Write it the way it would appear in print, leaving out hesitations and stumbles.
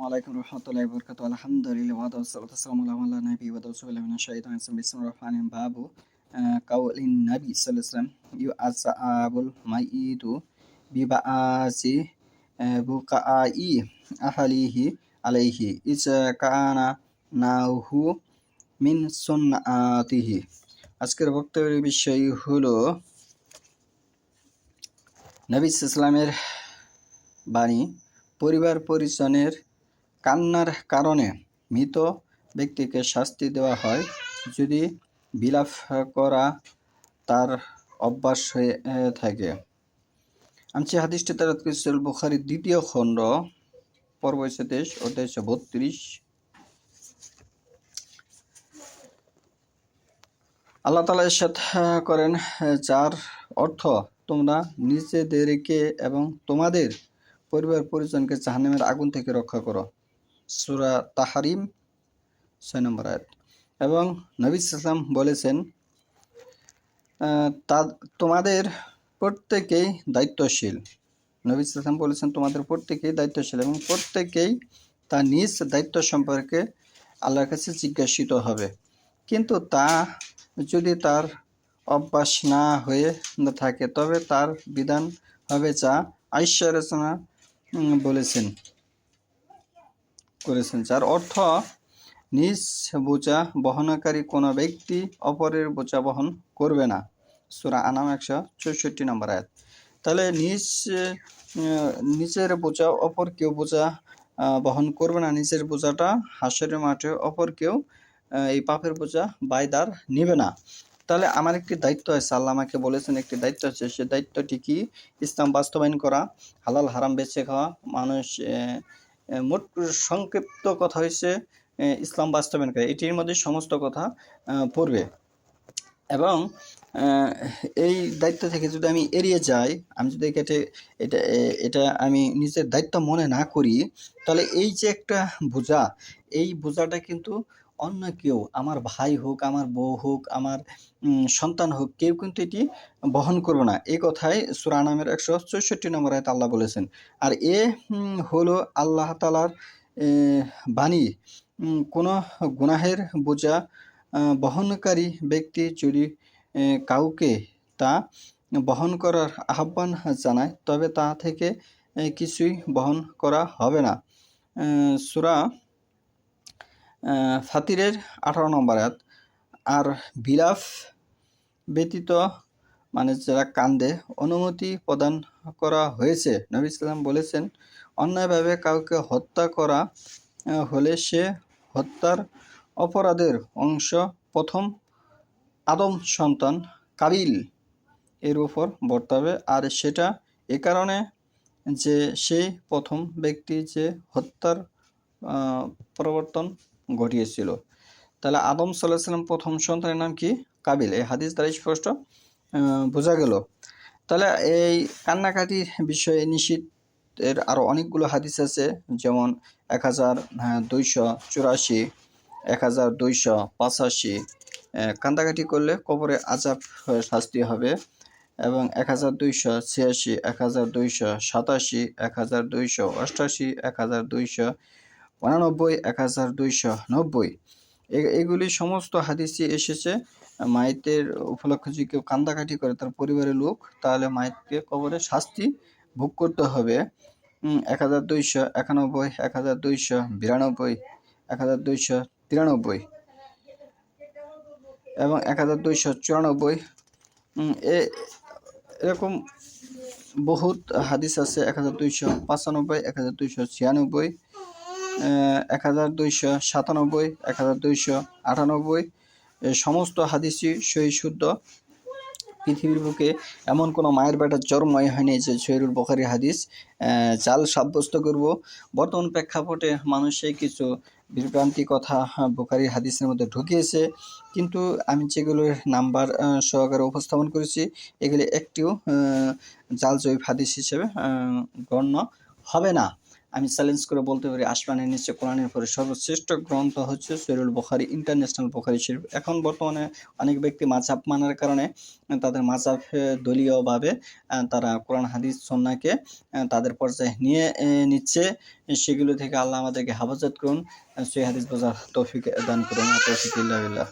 ওয়ালাইকুম রহমতুল্লাহি ওয়া বারাকাতুহু। আলহামদুলিল্লাহ ওয়া সাল্লাতু ওয়াসসালামু আলা নবী ওয়া রাসূলিল্লাহি মিনাশ শাইতানির রাজিম। বিসমিল্লাহির রহমানির রহিম। বাবু কাউলিন নবী সাল্লাল্লাহু আলাইহি ওয়াসাল্লাম ইউআসাবুল মাইয়িতু বিবাআসি বুকাই আহলিহি আলাইহি ইজ কানা নাহু মিন সুন্নাতিহি। আজকের বক্তব্যের বিষয় হলো নবী সাল্লাল্লাহু আলাইহি ওয়াসাল্লামের বাণী, পরিবার পরিজনের কান্নার কারণে মৃত ব্যক্তিকে শাস্তি দেওয়া হয় যদি বিলাপ করা তার অভ্যাস হয়ে থাকে। আমি হাদিসটি তার সহিহ বুখারীর 2য় খণ্ড, পর্ব 23, অধ্যায় 32। আল্লাহ তাআলা ইরশাদ করেন, যার অর্থ তোমরা নিজেদেরকে এবং তোমাদের পরিবার পরিজনকে জাহান্নামের আগুন থেকে রক্ষা করো। সূরা তাহরিম 6 নম্বর আয়াত। এবং নবী সাল্লাল্লাহু আলাইহি ওয়াসাল্লাম বলেছেন, তোমাদের প্রত্যেকেই দায়িত্বশীল। নবী সাল্লাল্লাহু আলাইহি ওয়াসাল্লাম বলেছেন, তোমাদের প্রত্যেকেই দায়িত্বশীল এবং প্রত্যেকেই তার নিজ দায়িত্ব সম্পর্কে আল্লাহর কাছে জিজ্ঞাসিত হবে। কিন্তু তা যদি তার অভ্যাস না হয়ে থাকে তবে তার বিধান হবে যা আয়েশা রাদিয়াল্লাহু করেছেন, যার অর্থ নিজ বোঝা বহনকারী কোনো ব্যক্তি অপরের বোঝা বহন করবে না। সূরা আনাম 164 নম্বর আয়াত। তাহলে নিজের বোঝা অপর কেউ বোঝা বহন করবে না। নিজের বোঝাটা হাসরের মাঠে অপর কেউ এই পাপের বোঝা বাইদার নিবে না। তাহলে আমার একটি দায়িত্ব আছে, আল্লাহ আমাকে বলেছেন একটি দায়িত্ব আছে। সে দায়িত্বটি কি? ইসলাম বাস্তবায়ন করা, হালাল হারাম বেছে খাওয়া। মানুষ মোট সংক্ষিপ্ত কথা হয়েছে ইসলাম বাস্তবায়ন করে, এটির মধ্যে সমস্ত কথা পড়বে। এবং এই দায়িত্ব থেকে যদি আমি এড়িয়ে যাই, আমি যদি এটা আমি নিজের দায়িত্ব মনে না করি, তাহলে এই যে একটা বোঝা, এই বোঝাটা কিন্তু অন্য কেউ, আমার ভাই হোক, আমার বউ হোক, আমার সন্তান হোক, কেউ কিন্তু এটি বহন করবে না। এই কথাই সূরা আনামের 164 নম্বর আয়াতে আল্লাহ বলেছেন। আর হলো আল্লাহ তাআলার বাণী। কোনো গুনাহের বোঝা বহনকারী ব্যক্তি যদি কাউকে তা বহন করার আহ্বান জানায় তবে তা থেকে কিছুই বহন করা হবে না। সূরা ফাতিরের 18 নম্বর আয়াত। আর বিলাপ ব্যতীত মানে যারা কান্দে অনুমতি প্রদান করা হয়েছে। নবী সাল্লাল্লাহু আলাইহি ওয়াসাল্লাম বলেছেন, অন্যায়ভাবে কাউকে হত্যা করা হলে সে হত্যার অপরাধের অংশ প্রথম আদম সন্তান কাবিল এর উপর বর্তাবে। আর সেটা এ কারণে যে সেই প্রথম ব্যক্তি যে হত্যার প্রবর্তন ঘটিয়েছিল। তাহলে আদম সাল্লাল্লাহু আলাইহি ওয়াসাল্লাম প্রথম সন্তানের নাম কি? কাবিল। এই হাদিস দ্বারা স্পষ্ট বোঝা গেল। তাহলে এই কান্নাকাটির বিষয়ে নিষিদ্ধের আরও অনেকগুলো হাদিস আছে, যেমন 1284, 1285, কান্দাকাটি করলে কবরে আযাব শাস্তি হবে, এবং 1286, 1287, 1288, 1289, 1290। এগুলি সমস্ত হাদিসই এসেছে মাইতের উপলক্ষে যদি কেউ কান্দাকাটি করে তার পরিবারের লোক, তাহলে মাইতকে কবরে শাস্তি ভোগ করতে হবে। 1291, 1292, 1293 এবং 1294। এরকম বহুত হাদিস আছে। 1295, 1296, 1297, 1298। সমস্ত হাদিসই সহিহ শুদ্ধ। পৃথিবীর বুকে এমন কোনো মায়ের বেটার জন্মই হয়নি যে সহিহ বুখারী হাদিস জাল সাব্যস্ত করব। বর্তমান প্রেক্ষাপটে মানুষে কিছু বিভ্রান্তি কথা বুখারী হাদিসের মধ্যে ঢুকিয়েছে, কিন্তু আমি যেগুলোর নাম্বার সহকারে উপস্থাপন করেছি এগুলি একটিও জাল জয়ীফ হাদিস হিসেবে গণ্য হবে না। আমি চ্যালেঞ্জ করে বলতে পারি আসমানের নিচে কোরআনের পরে সর্বশ্রেষ্ঠ গ্রন্থ হচ্ছে সহিহুল বুখারী, ইন্টারন্যাশনাল বুখারী শরীফ। এখন বর্তমানে অনেক ব্যক্তি মাযহাব মানার কারণে তাদের মাযহাব দলীয়ভাবে তারা কোরআন, হাদিস, সুন্নাহকে তাদের পর্যায়ে নিয়ে নিচ্ছে। সেগুলো থেকে আল্লাহ আমাদেরকে হেফাজত করুন। সহিহ হাদিস বোঝার তৌফিক দান করুন। তৌফিক ইল্লা বিল্লাহ।